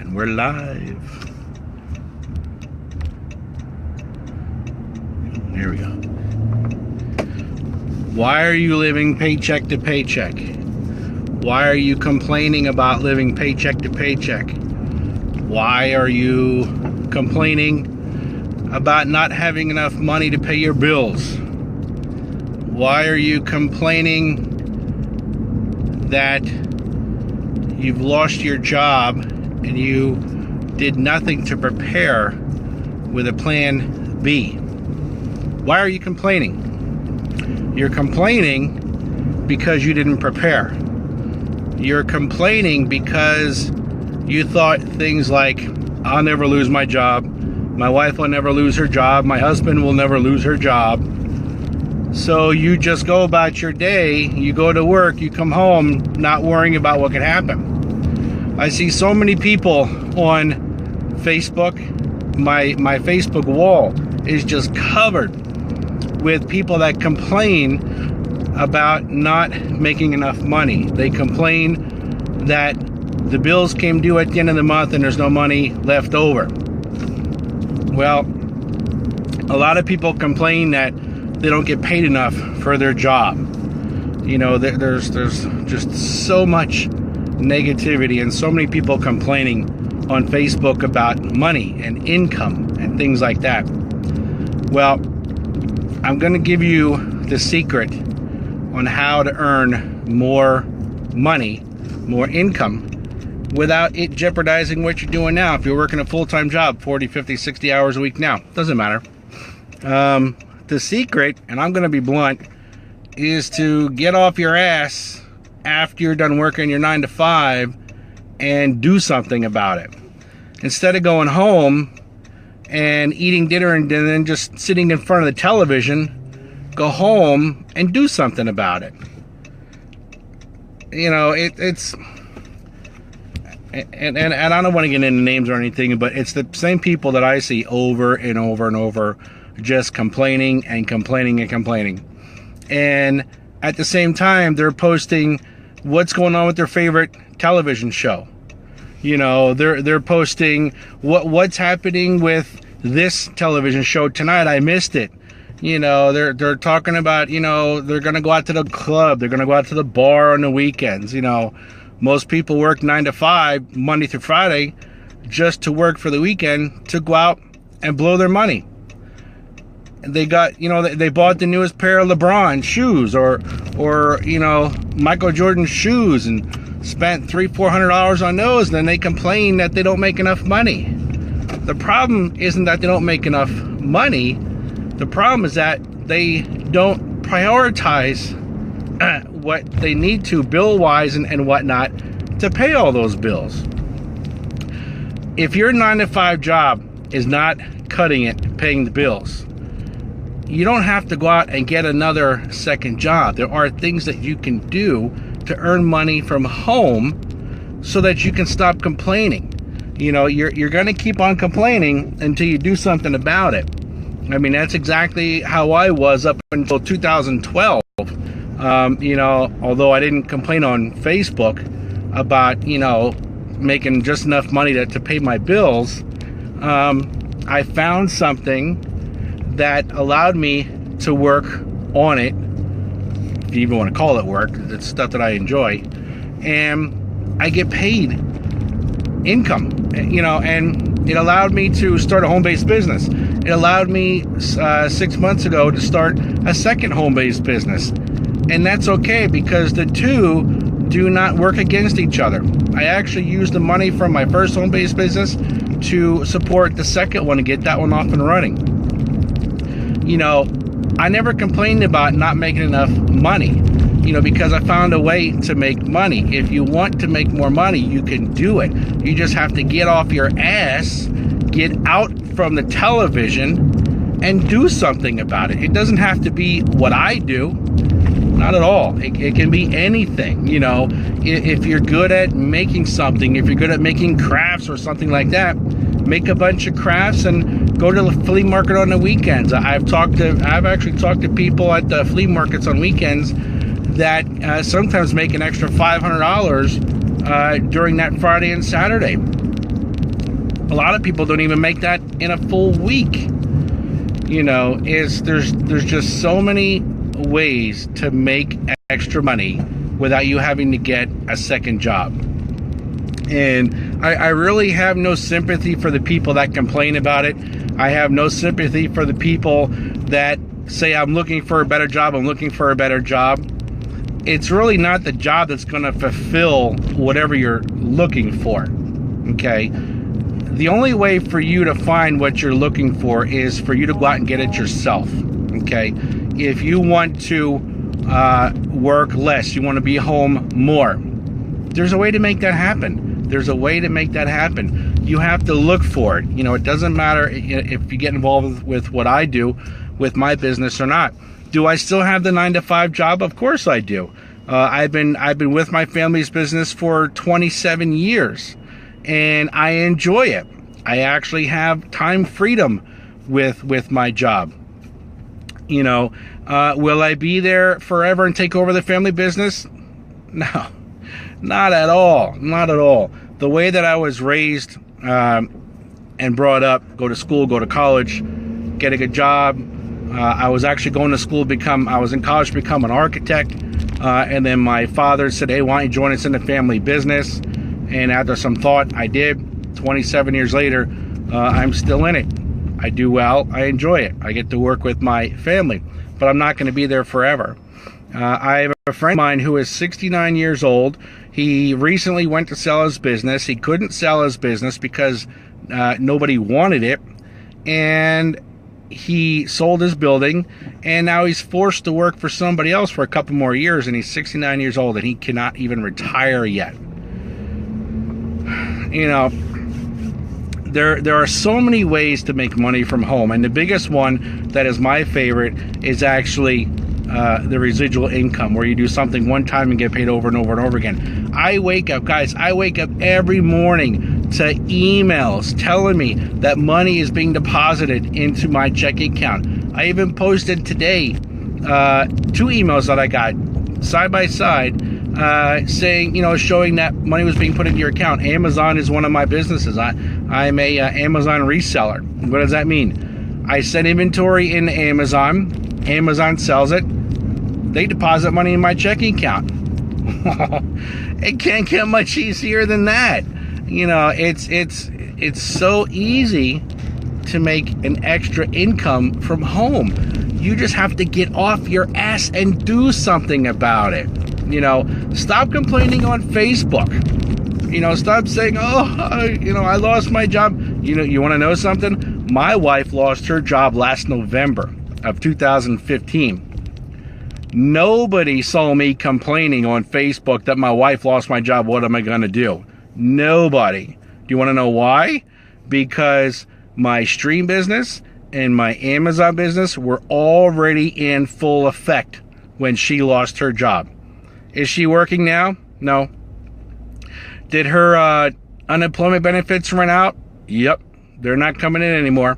And we're live. Here we go. Why are you living paycheck to paycheck? Why are you complaining about living paycheck to paycheck? Why are you complaining about not having enough money to pay your bills? Why are you complaining that you've lost your job and you did nothing to prepare with a plan B? Why are you complaining? You're complaining because you didn't prepare. You're complaining because you thought things like, I'll never lose my job, my wife will never lose her job, my husband will never lose her job. So you just go about your day, you go to work, you come home, not worrying about what could happen. I see so many people on Facebook. My Facebook wall is just covered with people that complain about not making enough money. They complain that the bills came due at the end of the month and there's no money left over. Well, a lot of people complain that they don't get paid enough for their job. You know, there's just so much negativity and so many people complaining on Facebook about money and income and things like that. Well, I'm going to give you the secret on how to earn more money, more income, without it jeopardizing what you're doing now. If you're working a full-time job, 40, 50, 60 hours a week now, doesn't matter. The secret, and I'm going to be blunt, is to get off your ass after you're done working your 9 to 5 and do something about it. Instead of going home and eating dinner and then just sitting in front of the television, go home and do something about it. You know, it's and I don't want to get into names or anything, but it's the same people that I see over and over and over, just complaining and complaining and complaining. And at the same time, they're posting what's going on with their favorite television show. You know, they're posting what's happening with this television show tonight. I missed it. You know, they're talking about, you know, they're going to go out to the club. They're going to go out to the bar on the weekends. You know, most people work 9 to 5, Monday through Friday, just to work for the weekend to go out and blow their money. They got, you know, they bought the newest pair of LeBron shoes or you know, Michael Jordan shoes and spent $300-400 on those. And then they complain that they don't make enough money. The problem isn't that they don't make enough money. The problem is that they don't prioritize what they need to bill-wise and whatnot to pay all those bills. If your 9 to 5 job is not cutting it, paying the bills, you don't have to go out and get another second job. There are things that you can do to earn money from home so that you can stop complaining. You know, you're going to keep on complaining until you do something about it. I mean, that's exactly how I was up until 2012. You know, although I didn't complain on Facebook about, you know, making just enough money to pay my bills, I found something that allowed me to work on it, if you even want to call it work. It's stuff that I enjoy, and I get paid income, you know, and it allowed me to start a home-based business. It allowed me 6 months ago to start a second home-based business, and that's okay because the two do not work against each other. I actually used the money from my first home-based business to support the second one and get that one off and running. You know, I never complained about not making enough money, you know, because I found a way to make money. If you want to make more money, you can do it. You just have to get off your ass, get out from the television, and do something about it. It doesn't have to be what I do. Not at all. It can be anything. You know, if you're good at making something, if you're good at making crafts or something like that, make a bunch of crafts and go to the flea market on the weekends. I've actually talked to people at the flea markets on weekends that sometimes make an extra $500 during that Friday and Saturday. A lot of people don't even make that in a full week. You know, there's just so many ways to make extra money without you having to get a second job. And I really have no sympathy for the people that complain about it. I have no sympathy for the people that say, I'm looking for a better job, I'm looking for a better job. It's really not the job that's going to fulfill whatever you're looking for, okay? The only way for you to find what you're looking for is for you to go out and get it yourself, okay? If you want to work less, you want to be home more, there's a way to make that happen. There's a way to make that happen. You have to look for it. You know, it doesn't matter if you get involved with what I do with my business or not. Do I still have the 9-to-5 job? Of course I do. I've been with my family's business for 27 years, and I enjoy it. I actually have time freedom with my job. You know, will I be there forever and take over the family business? No, not at all. Not at all. The way that I was raised and brought up, go to school, go to college, get a good job. I was actually going to school I was in college to become an architect. And then my father said, hey, why don't you join us in the family business? And after some thought, I did. 27 years later, I'm still in it. I do well. I enjoy it. I get to work with my family, but I'm not going to be there forever. I have a friend of mine who is 69 years old. He recently went to sell his business. He couldn't sell his business because nobody wanted it. And he sold his building, and now he's forced to work for somebody else for a couple more years, and he's 69 years old, and he cannot even retire yet. You know, there are so many ways to make money from home, and the biggest one that is my favorite is actually the residual income, where you do something one time and get paid over and over and over again. I wake up every morning to emails telling me that money is being deposited into my checking account. I even posted today 2 emails that I got side by side saying, you know, showing that money was being put into your account. Amazon is one of my businesses. I'm a Amazon reseller. What does that mean? I send inventory into Amazon. Amazon sells it. They deposit money in my checking account. It can't get much easier than that. You know, it's so easy to make an extra income from home. You just have to get off your ass and do something about it. You know, stop complaining on Facebook. You know, stop saying, I lost my job. You know, you want to know something? My wife lost her job last November of 2015. Nobody saw me complaining on Facebook that my wife lost my job. What am I going to do? Nobody. Do you want to know why? Because my stream business and my Amazon business were already in full effect when she lost her job. Is she working now? No. Did her unemployment benefits run out? Yep. They're not coming in anymore.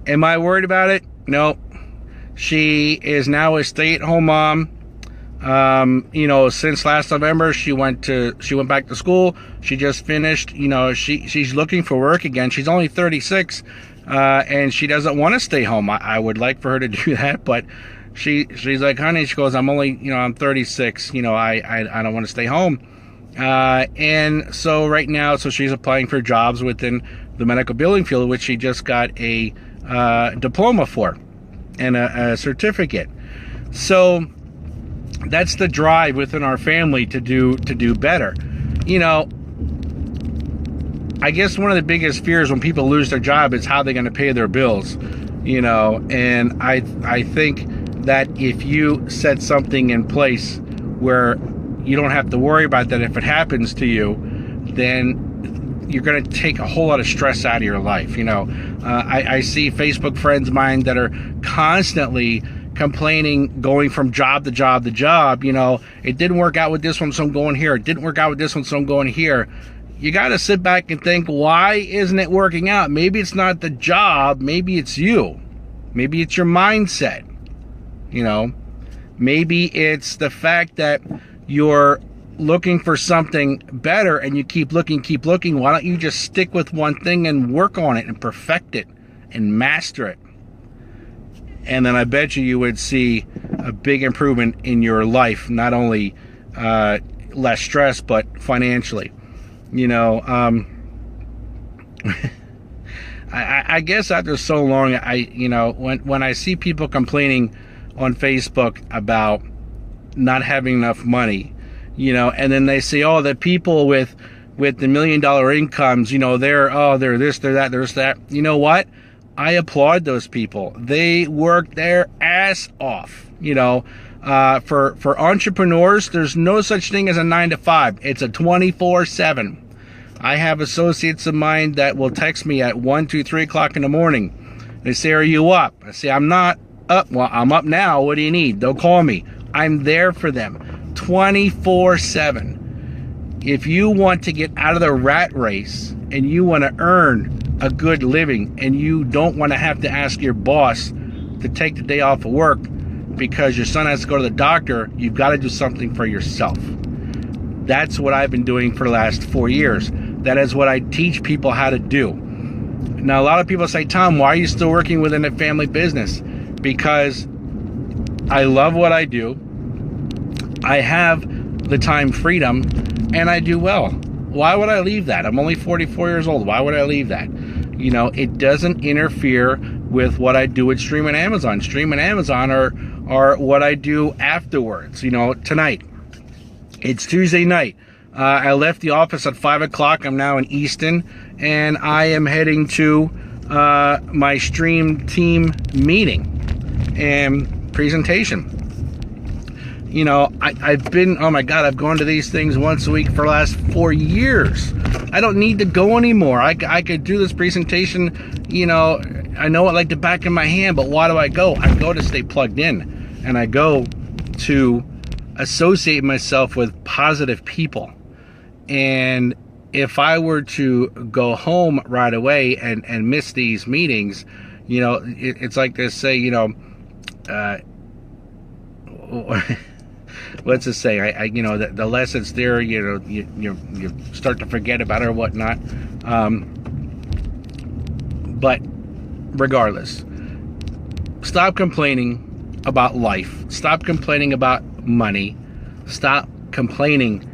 Am I worried about it? No. She is now a stay-at-home mom. You know, since last November, she went back to school. She just finished. You know, she's looking for work again. She's only 36, and she doesn't want to stay home. I would like for her to do that, but she's like, honey, she goes, I'm 36. You know, I don't want to stay home. And so right now, she's applying for jobs within the medical billing field, which she just got a diploma for and a certificate. So that's the drive within our family to do better. You know, I guess one of the biggest fears when people lose their job is how they're going to pay their bills. You know, and I think that if you set something in place where you don't have to worry about that if it happens to you, then you're going to take a whole lot of stress out of your life. You know, I see Facebook friends of mine that are constantly complaining, going from job to job to job. You know, it didn't work out with this one, so I'm going here. It didn't work out with this one, so I'm going here. You got to sit back and think, why isn't it working out? Maybe it's not the job. Maybe it's you. Maybe it's your mindset. You know, maybe it's the fact that you're looking for something better and you keep looking, why don't you just stick with one thing and work on it and perfect it and master it? And then I bet you would see a big improvement in your life, not only less stress, but financially. I guess after so long, when I see people complaining on Facebook about not having enough money, and then they say, oh, the people with the $1 million incomes, they're this, they're that, there's that. You know what? I applaud those people. They work their ass off. For entrepreneurs, there's no such thing as a 9 to 5. It's a 24/7. I have associates of mine that will text me at 1, 2, 3 o'clock in the morning. They say, are you up? I say, I'm not up. Well, I'm up now. What do you need? They'll call me. I'm there for them 24/7. If you want to get out of the rat race and you want to earn a good living and you don't want to have to ask your boss to take the day off of work because your son has to go to the doctor, you've got to do something for yourself. That's what I've been doing for the last 4 years. That is what I teach people how to do. Now, a lot of people say, Tom, why are you still working within a family business? Because I love what I do. I have the time freedom and I do well. Why would I leave that? I'm only 44 years old. Why would I leave that? It doesn't interfere with what I do at Stream and Amazon. Stream and Amazon are what I do afterwards. Tonight, it's Tuesday night. I left the office at 5 o'clock. I'm now in Easton, and I am heading to my Stream team meeting and presentation. I've been, oh my God, I've gone to these things once a week for the last 4 years. I don't need to go anymore. I could do this presentation, I know it like the back of my hand, but why do I go? I go to stay plugged in, and I go to associate myself with positive people. And if I were to go home right away and miss these meetings, it's like they say, what's it say? The less it's there, you start to forget about it or whatnot. But regardless, stop complaining about life. Stop complaining about money. Stop complaining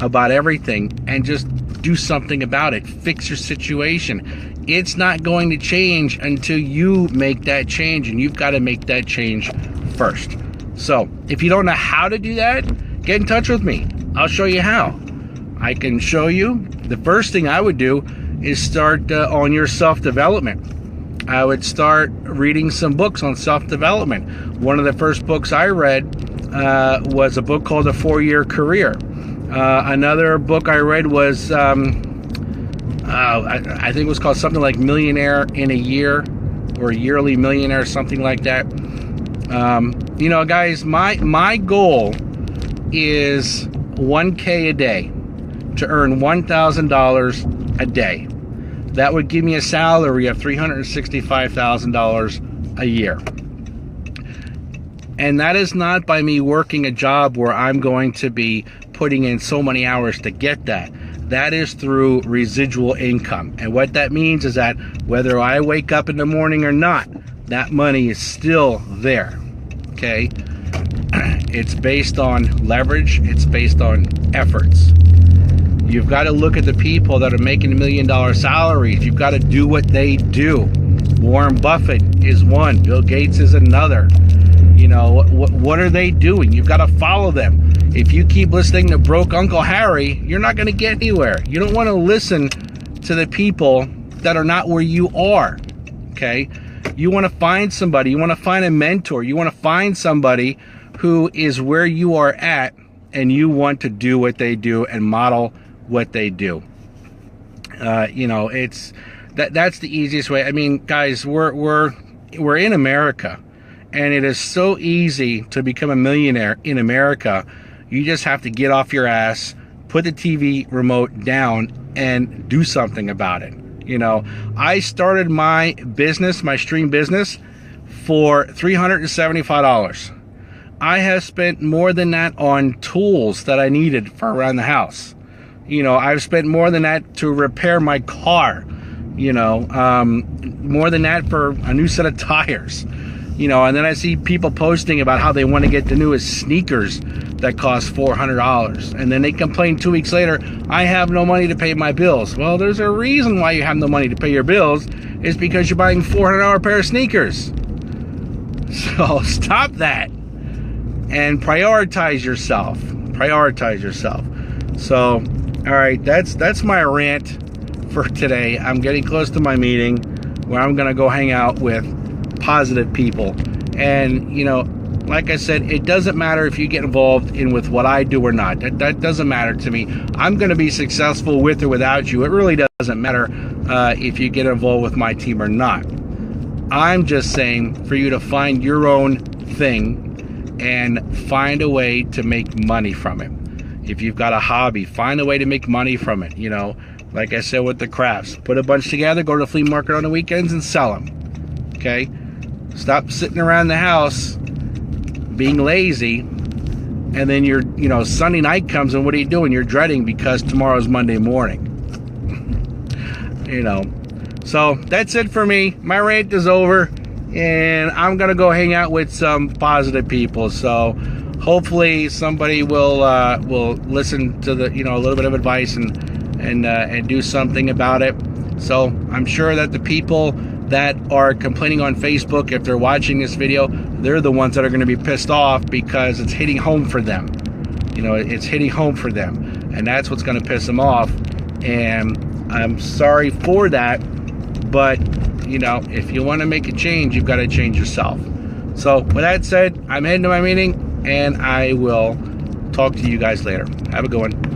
about everything and just do something about it. Fix your situation. It's not going to change until you make that change, and you've got to make that change first. So if you don't know how to do that, get in touch with me. I'll show you how. I can show you. The first thing I would do is start on your self-development. I would start reading some books on self-development. One of the first books I read was a book called A 4-Year Career. Another book I read was, I think it was called something like Millionaire in a Year, or Yearly Millionaire, something like that. Guys, my goal is $1,000 a day, to earn $1,000 a day. That would give me a salary of $365,000 a year. And that is not by me working a job where I'm going to be putting in so many hours to get that. That is through residual income. And what that means is that whether I wake up in the morning or not, that money is still there. Okay? It's based on leverage. It's based on efforts. You've got to look at the people that are making $1 million salaries. You've got to do what they do. Warren Buffett is one. Bill Gates is another. What are they doing? You've got to follow them. If you keep listening to broke Uncle Harry, you're not going to get anywhere. You don't want to listen to the people that are not where you are. Okay? You want to find somebody. You want to find a mentor. You want to find somebody who is where you are at, and you want to do what they do and model what they do. It's that's the easiest way. I mean, guys, we're in America, and it is so easy to become a millionaire in America. You just have to get off your ass, put the TV remote down, and do something about it. I started my business, my stream business, for $375. I have spent more than that on tools that I needed for around the house. You know, I've spent more than that to repair my car. You know, more than that for a new set of tires. You know, and then I see people posting about how they want to get the newest sneakers that cost $400. And then they complain 2 weeks later, I have no money to pay my bills. Well, there's a reason why you have no money to pay your bills. It's because you're buying $400 pair of sneakers. So stop that and prioritize yourself. Prioritize yourself. So, all right, that's my rant for today. I'm getting close to my meeting where I'm gonna go hang out with positive people. And you know, like I said, it doesn't matter if you get involved in with what I do or not. That doesn't matter to me. I'm gonna be successful with or without you. It really doesn't matter if you get involved with my team or not. I'm just saying for you to find your own thing and find a way to make money from it. If you've got a hobby, find a way to make money from it. You know, like I said with the crafts, put a bunch together, go to the flea market on the weekends and sell them. Okay? Stop sitting around the house being lazy, and then you're, you know, Sunday night comes and what are you doing? You're dreading because tomorrow's Monday morning. You know. So that's it for me. My rant is over, and I'm gonna go hang out with some positive people. So hopefully somebody will listen to the, you know, a little bit of advice and do something about it. So I'm sure that the people that are complaining on Facebook, if they're watching this video, they're the ones that are going to be pissed off because it's hitting home for them. You know, it's hitting home for them, and that's what's going to piss them off. And I'm sorry for that, but you know, if you want to make a change, you've got to change yourself. So with that said, I'm heading to my meeting, and I will talk to you guys later. Have a good one.